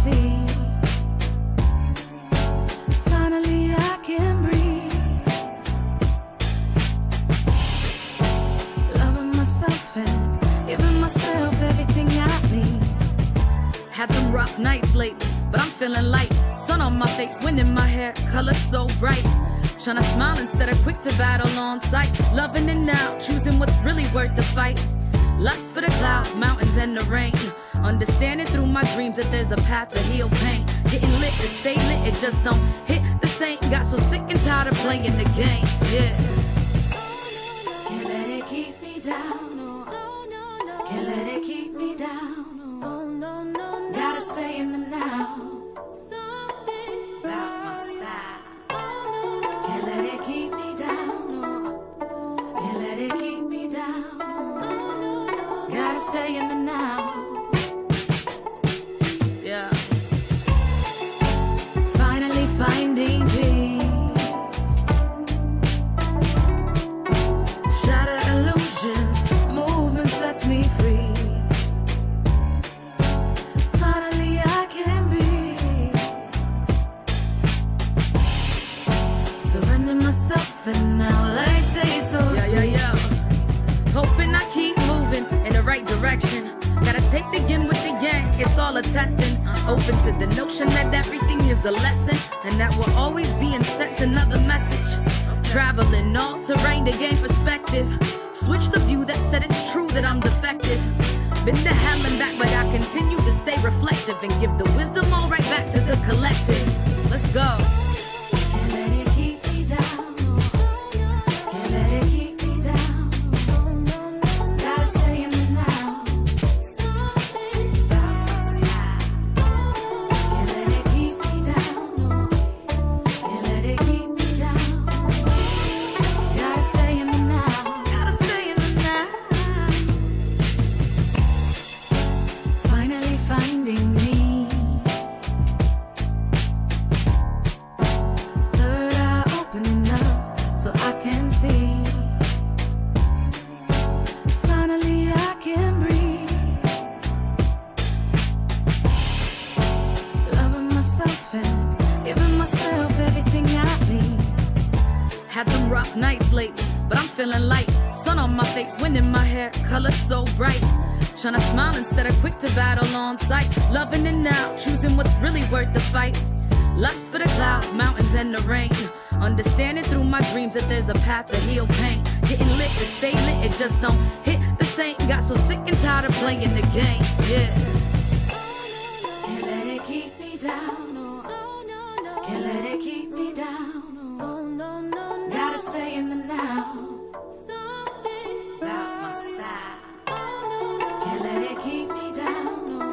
see. Finally I can breathe. Loving myself and giving myself everything I need. Had some rough nights lately, but I'm feeling light. Sun on my face, wind in my hair, color so bright. Tryna smile instead of quick to battle on sight. Loving it now, choosing what's really worth the fight. Lust for the clouds, mountains, and the rain. Understanding through my dreams that there's a path to heal pain. Getting lit to stay lit, it just don't hit the same. Got so sick and tired of playing the game, yeah. Can't let it keep me down, no. Can't let it keep me down, no. Gotta stay in the now. About my style. Can't let it keep me down, no. Can't let it keep me down, no. Gotta stay in the now. Yeah. Finally finding peace. Shatter illusions, movement sets me free. Finally I can breathe. Surrender myself and now life tastes so sweet. Yeah. Hoping I keep moving in the right direction. Gotta take the yin with the yang, it's all a testing. Open to the notion that everything is a lesson, and that we're always being sent another message. Traveling all terrain to gain perspective. Switch the view that said it's true that I'm defective. Been to hell and back, but I continue to stay reflective and give the wisdom all right back to the collective. Let's go. Can't let it keep me down, no. Can't let it keep me down, no. Gotta stay in the now. About my style. Can't let it keep me down, no. Can't let it keep me down. Gotta stay in the now. Gotta stay in the now. Finally finding me. Third eye opening up so I can see. Finally I can breathe. Loving myself and giving myself everything I need. Had some rough nights lately, but I'm feeling light. Sun on my face, wind in my hair, color so bright. Tryna smile instead of quick to battle on sight. Loving it now, choosing what's really worth the fight. Lust for the clouds, mountains, and the rain. Understanding through my dreams that there's a path to heal pain. Getting lit to stay lit, it just don't hit the same. Got so sick and tired of playing the game, yeah. Can't let it keep me down, no. Can't let it keep me down, no. Gotta stay in the now. About my style. Can't let it keep me down, no.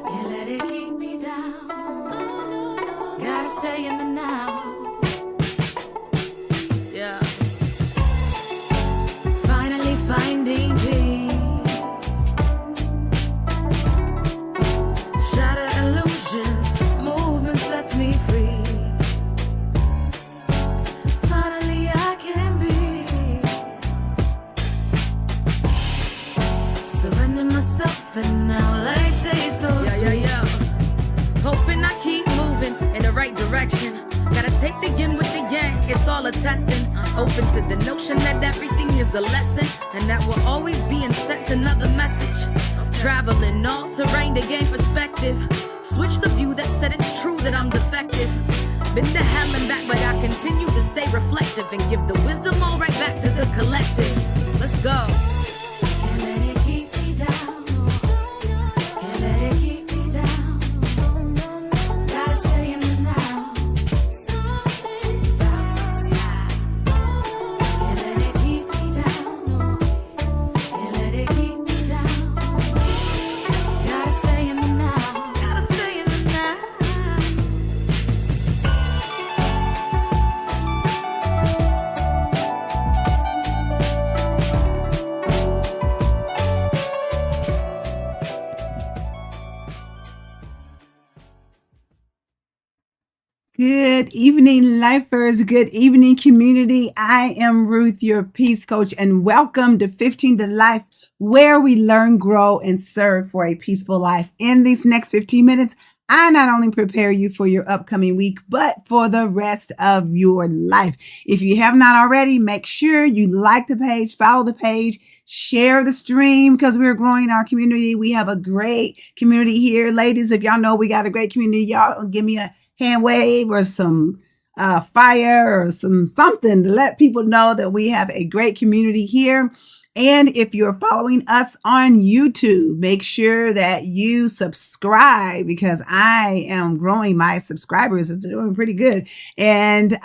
Can't let it keep me down, no. Gotta stay in the now. Yeah. Finally finding peace. Shatter illusions, movement sets me free. Finally I can breathe. Surrender myself and now life tastes so sweet. Yeah. Hoping I keep moving in the right direction. Gotta take the yin with the yang, it's all a testing. Open to the notion that everything is a lesson, and that we're always being sent another message. Traveling all terrain to gain perspective. Switch the view that said it's true that I'm defective. Been to hell and back, but I continue to stay reflective and give the wisdom all right back to the collective. Let's go. Can't let it keep me down, no. Can't let it keep me down, no. Gotta stay in the now. About my style. Can't let it keep me down, no. Can't let it keep me down. Gotta stay in the now. Gotta stay in the now. Good evening, lifers. Good evening, community. I am Ruth, your peace coach, and welcome to 15 to Life, where we learn, grow, and serve for a peaceful life. In these next 15 minutes, I not only prepare you for your upcoming week, but for the rest of your life. If you have not already, make sure you like the page, follow the page, share the stream because we're growing our community. We have a great community here. Ladies, if y'all know we got a great community, y'all give me a hand wave or some fire or something to let people know that we have a great community here. And if you're following us on YouTube, make sure that you subscribe because I am growing my subscribers. It's doing pretty good. And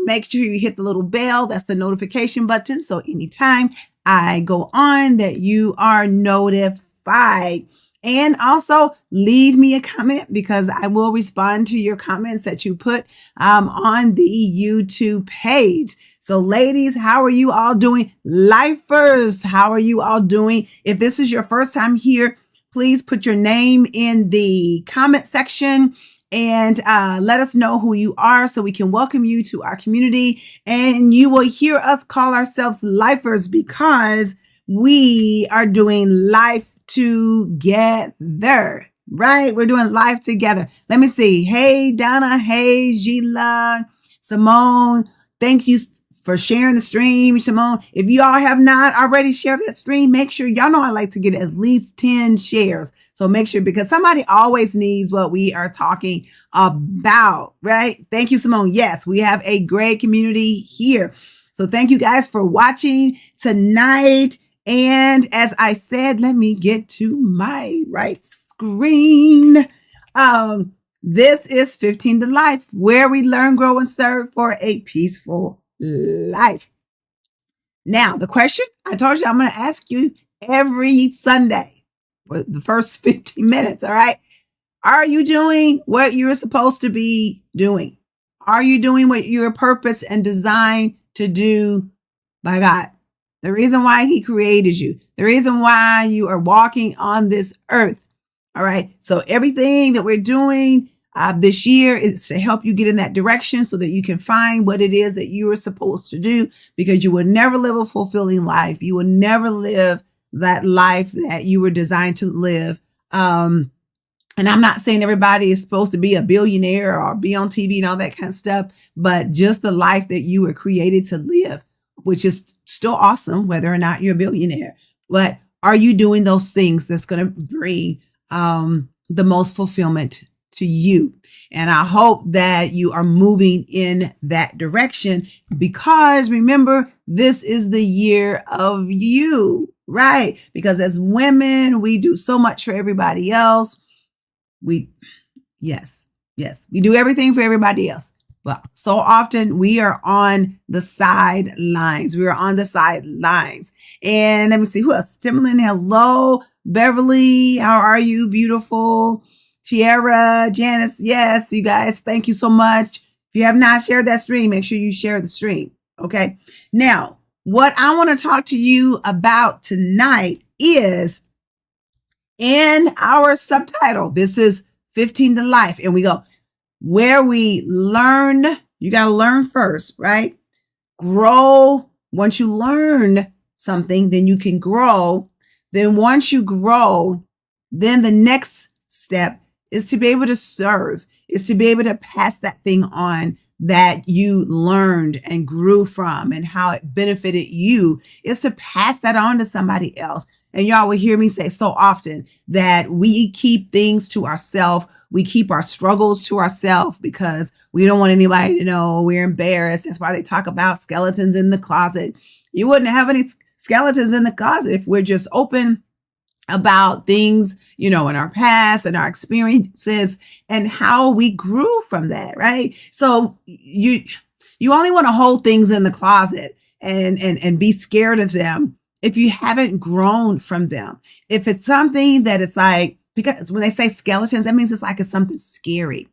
make sure you hit the little bell. That's the notification button. So anytime I go on that you are notified. And also leave me a comment because I will respond to your comments that you put on the YouTube page. So ladies, how are you all doing? Lifers, how are you all doing? If this is your first time here, please put your name in the comment section and let us know who you are so we can welcome you to our community. And you will hear us call ourselves Lifers because we are doing life together, right? We're doing life together. Let me see. Hey, Donna. Hey, Gila, Simone. Thank you for sharing the stream, Simone. If you all have not already shared that stream, make sure y'all know I like to get at least 10 shares. So make sure because somebody always needs what we are talking about, right? Thank you, Simone. Yes, we have a great community here. So thank you guys for watching tonight. And as I said, let me get to my right screen. This is 15 to Life, where we learn, grow, and serve for a peaceful life. Now, the question I told you I'm going to ask you every Sunday for the first 15 minutes. All right. Are you doing what you're supposed to be doing? Are you doing what you're purpose and designed to do by God? The reason why he created you, the reason why you are walking on this earth. All right. So everything that we're doing this year is to help you get in that direction so that you can find what it is that you are supposed to do, because you will never live a fulfilling life. You will never live that life that you were designed to live. And I'm not saying everybody is supposed to be a billionaire or be on TV and all that kind of stuff, but just the life that you were created to live, which is still awesome, whether or not you're a billionaire. But are you doing those things that's going to bring the most fulfillment to you? And I hope that you are moving in that direction, because remember, this is the year of you, right? Because as women, we do so much for everybody else. We do everything for everybody else. But so often we are on the sidelines. We are on the sidelines. And let me see who else. Timberland, hello. Beverly, how are you? Beautiful. Tiara, Janice, yes, you guys, thank you so much. If you have not shared that stream, make sure you share the stream. Okay. Now, what I want to talk to you about tonight is in our subtitle. This is 15 to Life. And we go, where we learn, you got to learn first, right? Grow. Once you learn something, then you can grow. Then once you grow, then the next step is to be able to serve, is to be able to pass that thing on that you learned and grew from and how it benefited you, is to pass that on to somebody else. And y'all will hear me say so often that we keep things to ourselves. We keep our struggles to ourselves because we don't want anybody to know. We're embarrassed. That's why they talk about skeletons in the closet. You wouldn't have any skeletons in the closet if we're just open about things, you know, in our past and our experiences and how we grew from that, right? So you only want to hold things in the closet and be scared of them if you haven't grown from them. If it's something that it's like, because when they say skeletons, that means it's like it's something scary.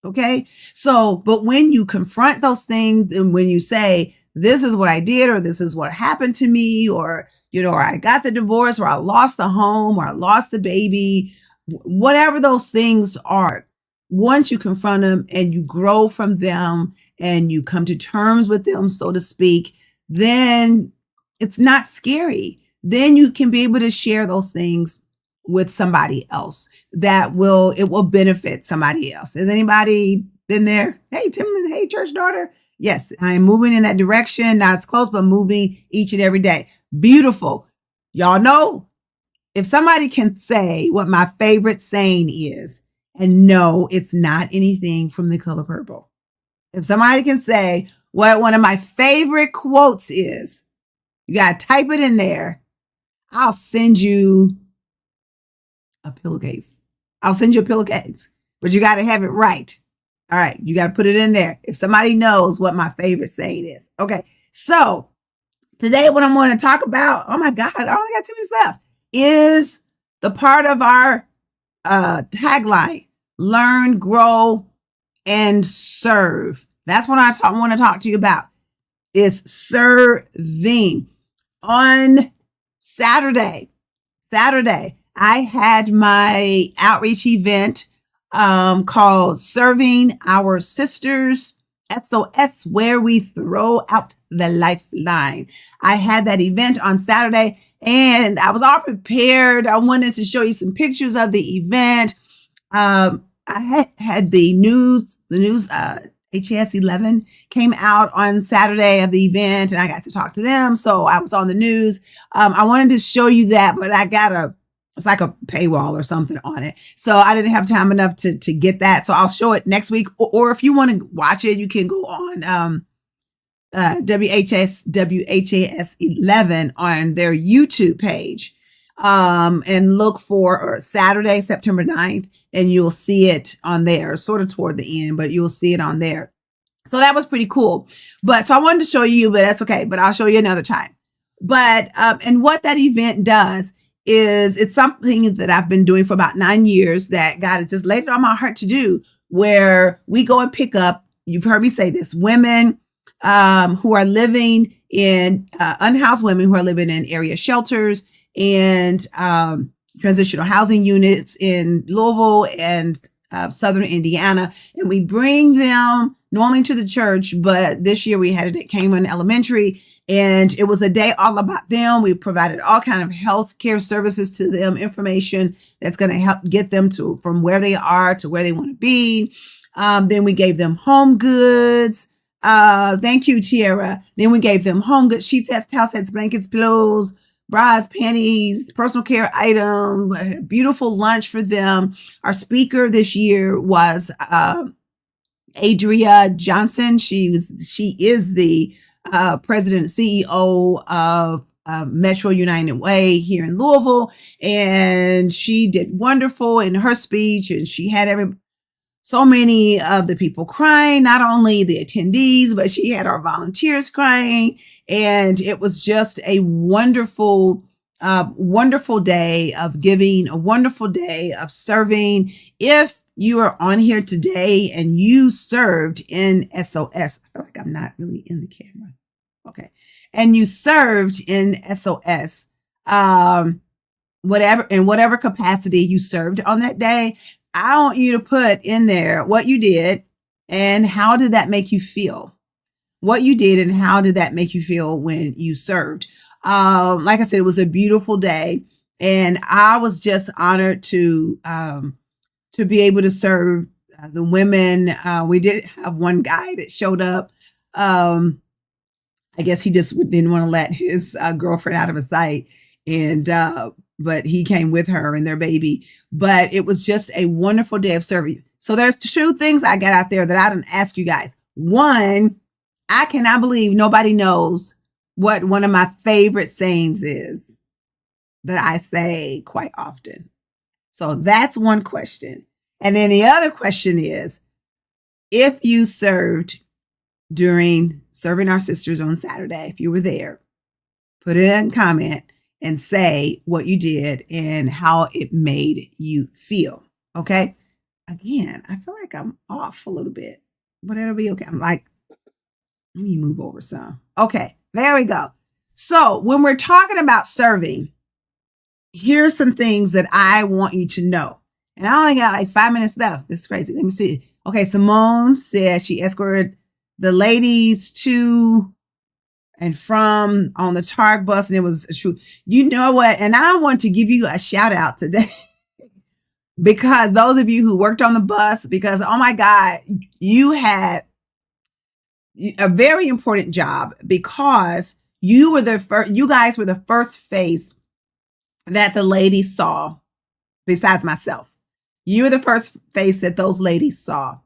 Okay. So, but when you confront those things and when you say, this is what I did, or this is what happened to me, or, you know, or I got the divorce, or I lost the home, or I lost the baby, whatever those things are, once you confront them and you grow from them and you come to terms with them, so to speak, then it's not scary. Then you can be able to share those things with somebody else it will benefit somebody else. Has anybody been there? Hey, Timlin, hey, church daughter. Yes, I am moving in that direction. Not as close, but moving each and every day. Beautiful. Y'all know, if somebody can say what my favorite saying is, and no, it's not anything from The Color Purple. If somebody can say what one of my favorite quotes is, you got to type it in there. I'll send you a pillowcase. I'll send you a pillowcase, but you got to have it right. All right. You got to put it in there. If somebody knows what my favorite saying is. Okay. So today, what I'm going to talk about, oh my God, I only got 2 minutes left, is the part of our tagline, learn, grow, and serve. That's what I want to talk to you about, is serving. On Saturday, I had my outreach event called Serving Our Sisters, SOS, where we throw out the lifeline. I had that event on Saturday and I was all prepared. I wanted to show you some pictures of the event. I had the news, HAS 11 came out on Saturday of the event and I got to talk to them. So I was on the news. I wanted to show you that, but it's like a paywall or something on it. So I didn't have time enough to get that. So I'll show it next week. Or if you want to watch it, you can go on WHAS 11 on their YouTube page and look for Saturday, September 9th, and you'll see it on there, sort of toward the end, but you'll see it on there. So that was pretty cool. So I wanted to show you, but that's okay. But I'll show you another time. But and what that event does is it's something that I've been doing for about 9 years that God has just laid it on my heart to do, where we go and pick up, you've heard me say this, women who are living in, unhoused women who are living in area shelters and transitional housing units in Louisville and Southern Indiana. And we bring them normally to the church, but this year we had it at Cameron Elementary. And it was a day all about them. We provided all kind of health care services to them, information that's going to help get them from where they are to where they want to be. Then we gave them home goods. Thank you, Tiara. Then we gave them home goods, sheet sets, towel sets, blankets, pillows, bras, panties, personal care item, beautiful lunch for them. Our speaker this year was Adria Johnson. She is the president and CEO of Metro United Way here in Louisville. And she did wonderful in her speech. And she had so many of the people crying, not only the attendees, but she had our volunteers crying. And it was just a wonderful, wonderful day of giving, a wonderful day of serving. If you are on here today and you served in SOS, I feel like I'm not really in the camera. Okay. And you served in SOS, in whatever capacity you served on that day, I want you to put in there what you did and how did that make you feel? What you did and how did that make you feel when you served? Like I said, it was a beautiful day and I was just honored to be able to serve the women. We did have one guy that showed up. I guess he just didn't want to let his girlfriend out of his sight. And, but he came with her and their baby. But it was just a wonderful day of serving. So there's 2 things I got out there that I didn't ask you guys. One, I cannot believe nobody knows what one of my favorite sayings is that I say quite often. So that's one question. And then the other question is, if you served during Serving Our Sisters on Saturday, if you were there, put it in a comment and say what you did and how it made you feel. Okay. Again, I feel like I'm off a little bit, but it'll be okay. I'm like, let me move over some. Okay. There we go. So when we're talking about serving, here's some things that I want you to know. And I only got like 5 minutes left. This is crazy. Let me see. Okay. Simone said she escorted the ladies to and from on the Targ bus, and it was true. You know what? And I want to give you a shout out today because those of you who worked on the bus, because oh my God, you had a very important job because you guys were the first face that the ladies saw besides myself. You were the first face that those ladies saw.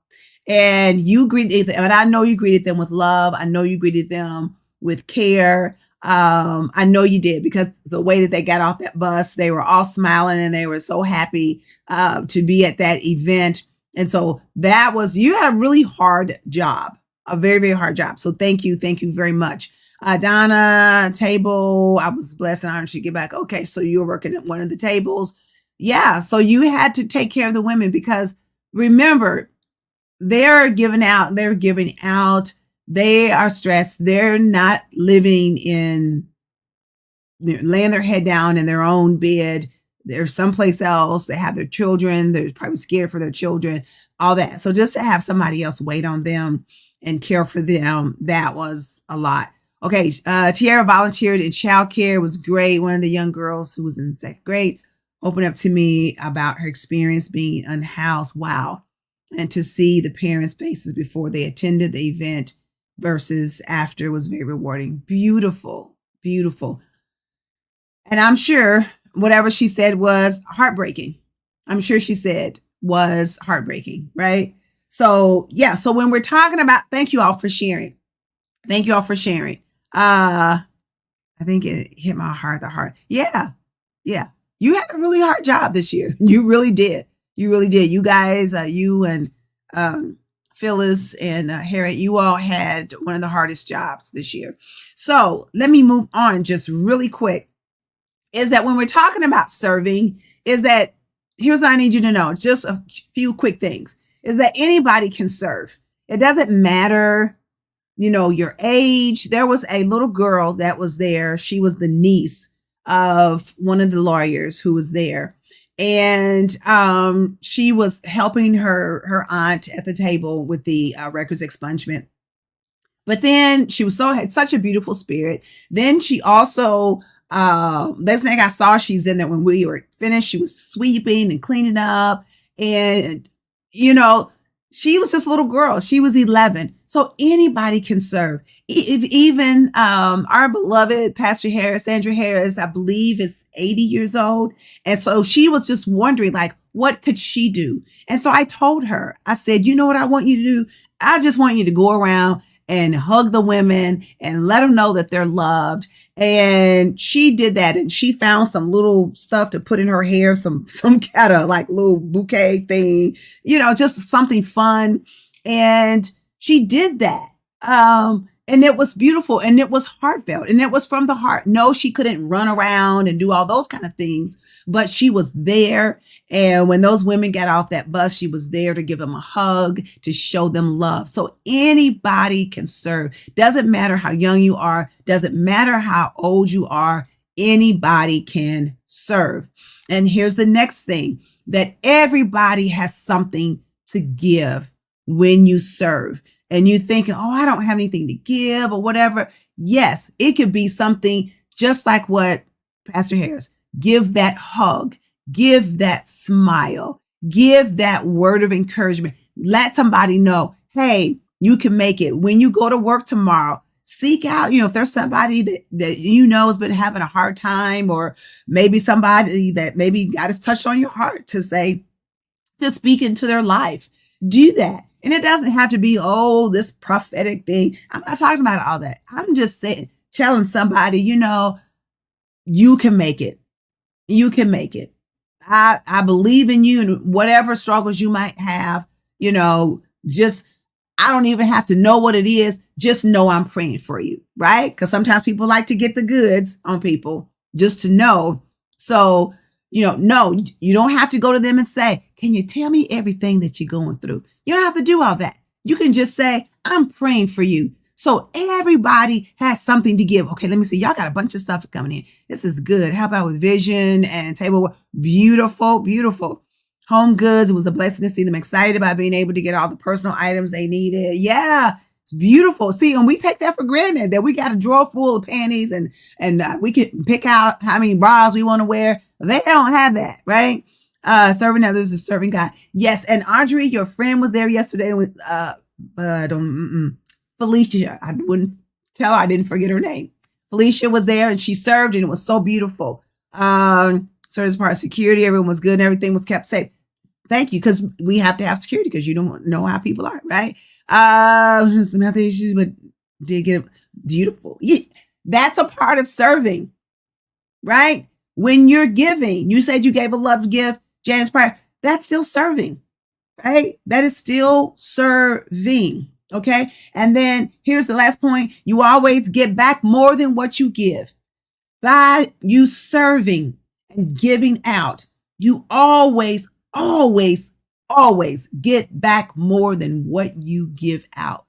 And you greeted them, and I know you greeted them with love. I know you greeted them with care. I know you did, because the way that they got off that bus, they were all smiling and they were so happy to be at that event. And so you had a really hard job, a very, very hard job. So thank you very much. Donna, table, I was blessed and honored to get back. Okay, so you were working at one of the tables. Yeah, so you had to take care of the women, because remember, they're giving out, they are stressed. They're not living laying their head down in their own bed. They're someplace else. They have their children. They're probably scared for their children, all that. So just to have somebody else wait on them and care for them, that was a lot. Okay, Tiara volunteered in childcare. It was great. One of the young girls who was in second grade opened up to me about her experience being unhoused. Wow. And to see the parents' faces before they attended the event versus after was very rewarding. Beautiful, beautiful. And I'm sure whatever she said was heartbreaking. I'm sure she said was heartbreaking, right? So yeah, so when we're talking about, thank you all for sharing. Thank you all for sharing. I think it hit my heart, the heart. Yeah. You had a really hard job this year. You really did. You guys, you and Phyllis and Harriet, you all had one of the hardest jobs this year. So let me move on just really quick. Is that when we're talking about serving, is that here's what I need you to know. Just a few quick things. Is that anybody can serve. It doesn't matter, your age. There was a little girl that was there. She was the niece of one of the lawyers who was there. And she was helping her aunt at the table with the records expungement. But then she had such a beautiful spirit. Then she also, next thing I saw, she's in there when we were finished. She was sweeping and cleaning up. And, she was this little girl. She was 11. So anybody can serve. Even our beloved Pastor Harris, Sandra Harris, I believe is 80 years old. And so she was just wondering, what could she do? And so I told her, I said, you know what I want you to do? I just want you to go around and hug the women and let them know that they're loved. And she did that. And she found some little stuff to put in her hair, some kind of little bouquet thing, just something fun. And she did that. And it was beautiful and it was heartfelt and it was from the heart. No, she couldn't run around and do all those kind of things, but she was there. And when those women got off that bus, she was there to give them a hug, to show them love. So anybody can serve. Doesn't matter how young you are. Doesn't matter how old you are. Anybody can serve. And here's the next thing, that everybody has something to give when you serve. And you thinking, oh, I don't have anything to give or whatever. Yes, it could be something just like what Pastor Harris, give that hug, give that smile, give that word of encouragement. Let somebody know, hey, you can make it. When you go to work tomorrow, seek out, if there's somebody that has been having a hard time, or maybe somebody that maybe God has touched on your heart to speak into their life. Do that. And it doesn't have to be, this prophetic thing. I'm not talking about all that. I'm just telling somebody, you can make it. You can make it. I believe in you, and whatever struggles you might have, I don't even have to know what it is. Just know I'm praying for you, right? Because sometimes people like to get the goods on people just to know. So, no, you don't have to go to them and say, can you tell me everything that you're going through? You don't have to do all that. You can just say, I'm praying for you. So everybody has something to give. Okay, let me see. Y'all got a bunch of stuff coming in. This is good. How about with vision and table? Beautiful, beautiful. Home goods. It was a blessing to see them excited about being able to get all the personal items they needed. Yeah. It's beautiful. See, and we take that for granted that we got a drawer full of panties and we can pick out how many bras we want to wear. They don't have that, right? Serving others is serving God. Yes, and Audrey, your friend, was there yesterday with Felicia. I wouldn't tell her I didn't forget her name. Felicia was there and she served, and it was so beautiful. So as part of security, everyone was good and everything was kept safe. Thank you, because we have to have security because you don't know how people are, right? Some health issues, but did get beautiful. Yeah, that's a part of serving, right? When you're giving, you said you gave a love gift, Janice Pryor, that's still serving, right? That is still serving, okay? And then here's the last point. You always get back more than what you give. By you serving and giving out, you always get back more than what you give out.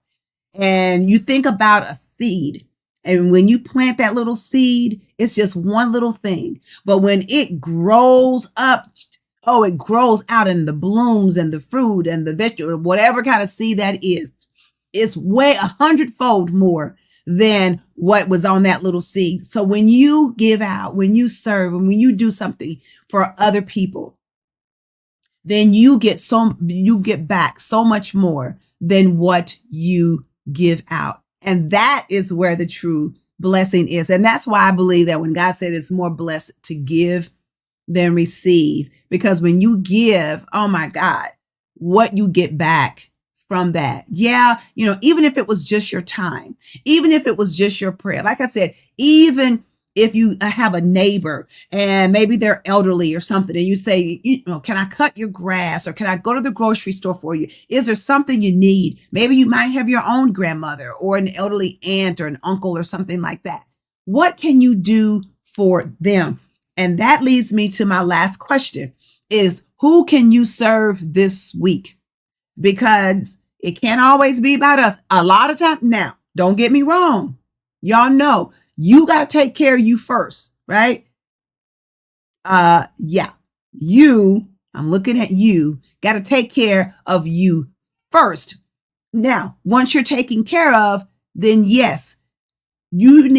And you think about a seed. And when you plant that little seed, it's just one little thing. But when it grows up, it grows out in the blooms and the fruit and the vegetable, whatever kind of seed that is, it's way 100-fold more than what was on that little seed. So when you give out, when you serve, and when you do something for other people, then you get back so much more than what you give out. And that is where the true blessing is. And that's why I believe that when God said it's more blessed to give than receive, because when you give, oh my God, what you get back from that. Yeah. Even if it was just your time, even if it was just your prayer, like I said, even if you have a neighbor and maybe they're elderly or something, and you say, can I cut your grass, or can I go to the grocery store for you? Is there something you need? Maybe you might have your own grandmother or an elderly aunt or an uncle or something like that. What can you do for them? And that leads me to my last question is, who can you serve this week? Because it can't always be about us. A lot of times, now, don't get me wrong. Y'all know you got to take care of you first, right? I'm looking at you, got to take care of you first. Now, once you're taken care of, then yes, you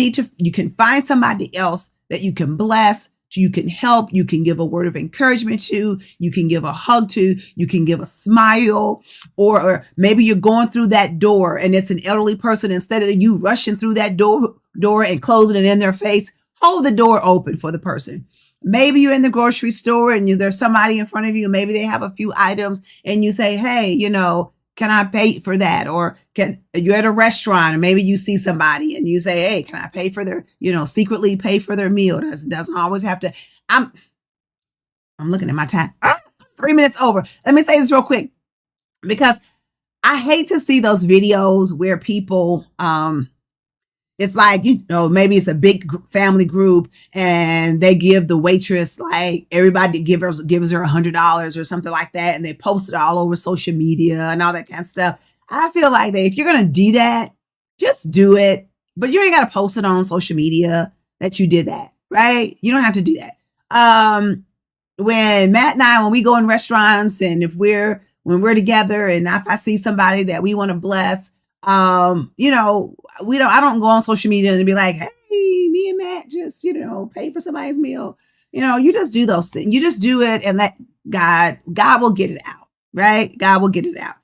can find somebody else that you can bless, you can help, you can give a word of encouragement to, you can give a hug to, you can give a smile, or maybe you're going through that door and it's an elderly person. Instead of you rushing through that door and closing it in their face, hold the door open for the person. Maybe you're in the grocery store and there's somebody in front of you. Maybe they have a few items and you say, hey, can I pay for that? Or you're at a restaurant and maybe you see somebody and you say, hey, can I pay for their, secretly pay for their meal? It doesn't always have to. I'm looking at my time. 3 minutes over. Let me say this real quick, because I hate to see those videos where people, it's like, maybe it's a big family group and they give the waitress, like everybody gives her $100 or something like that. And they post it all over social media and all that kind of stuff. I feel like that if you're going to do that, just do it. But you ain't got to post it on social media that you did that, right? You don't have to do that. When Matt and I, when we go in restaurants and when we're together and if I see somebody that we want to bless, I don't go on social media and be like, hey, me and Matt just, pay for somebody's meal. You just do those things. You just do it and let God will get it out, right? God will get it out.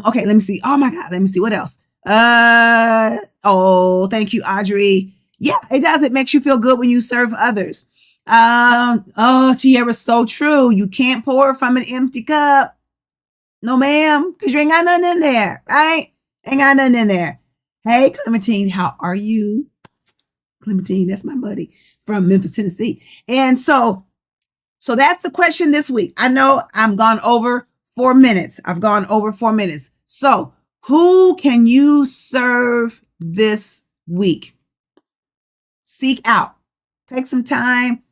Okay, let me see. Oh my God. Let me see what else. Thank you, Audrey. Yeah, it does. It makes you feel good when you serve others. Tierra, so true. You can't pour from an empty cup. No, ma'am, because you ain't got nothing in there, right? Ain't got nothing in there. Hey, Clementine, how are you? Clementine, that's my buddy from Memphis, Tennessee. And so that's the question this week. I know I've gone over 4 minutes. So who can you serve this week? Seek out. Take some time.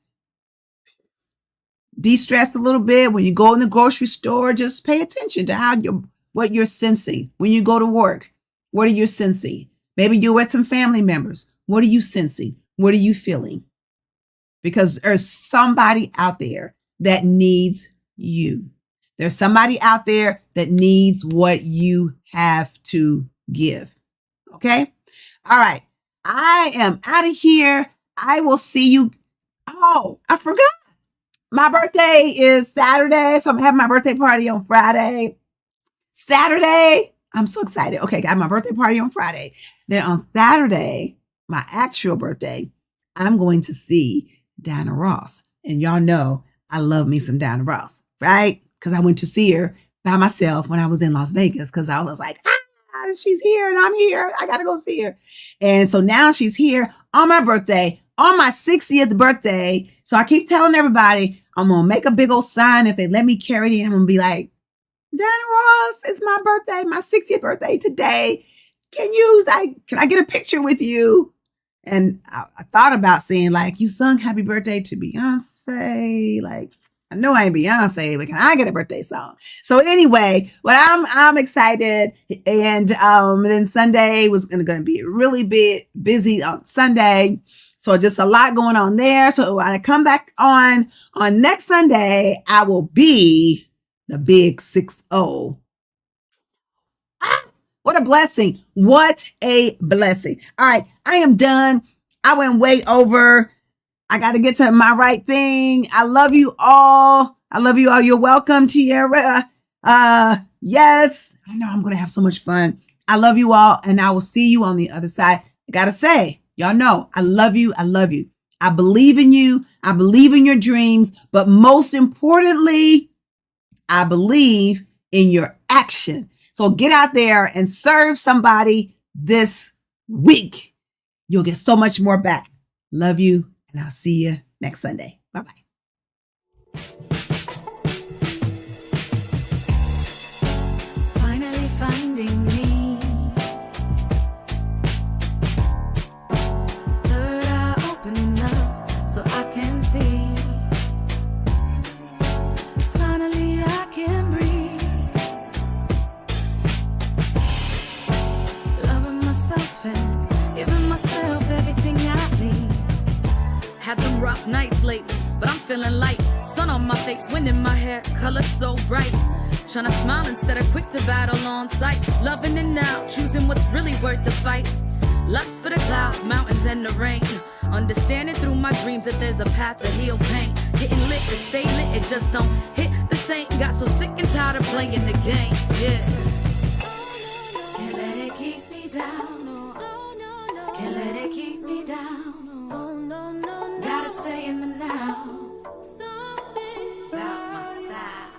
De-stress a little bit. When you go in the grocery store, just pay attention to what you're sensing. When you go to work, what are you sensing? Maybe you're with some family members. What are you sensing? What are you feeling? Because there's somebody out there that needs you. There's somebody out there that needs what you have to give. Okay. All right. I am out of here. I will see you. Oh, I forgot. My birthday is Saturday. So I'm having my birthday party on Friday. Saturday. I'm so excited. Okay. Got my birthday party on Friday. Then on Saturday, my actual birthday, I'm going to see Diana Ross. And y'all know I love me some Diana Ross, right? Because I went to see her by myself when I was in Las Vegas because I was like, she's here and I'm here. I got to go see her. And so now she's here on my birthday, on my 60th birthday. So I keep telling everybody, I'm going to make a big old sign. If they let me carry it in, I'm going to be like, Diana Ross, it's my birthday, my 60th birthday today. Can I get a picture with you? And I thought about saying, like, you sung happy birthday to Beyonce. Like, I know I ain't Beyonce, but can I get a birthday song? So anyway, but I'm excited. And then Sunday was going to be really busy on Sunday. So just a lot going on there. So when I come back on next Sunday, I will be the big 6-0. What a blessing. What a blessing. All right. I am done. I went way over. I got to get to my right thing. I love you all. You're welcome, Tierra. Yes. I know I'm going to have so much fun. I love you all. And I will see you on the other side. I got to say, y'all know, I love you. I love you. I believe in you. I believe in your dreams. But most importantly, I believe in your action. So get out there and serve somebody this week. You'll get so much more back. Love you. And I'll see you next Sunday. Bye-bye. Finally finding me. Third eye opening up so I can see. Finally I can breathe. Loving myself and giving myself everything I need. Had some rough nights lately, but I'm feeling light. Sun on my face, wind in my hair, color so bright. Tryna smile instead of quick to battle on sight. Loving it now, choosing what's really worth the fight. Lust for the clouds, mountains, and the rain. Understanding through my dreams that there's a path to heal pain. Getting lit to stay lit, it just don't hit the same. Got so sick and tired of playing the game, yeah.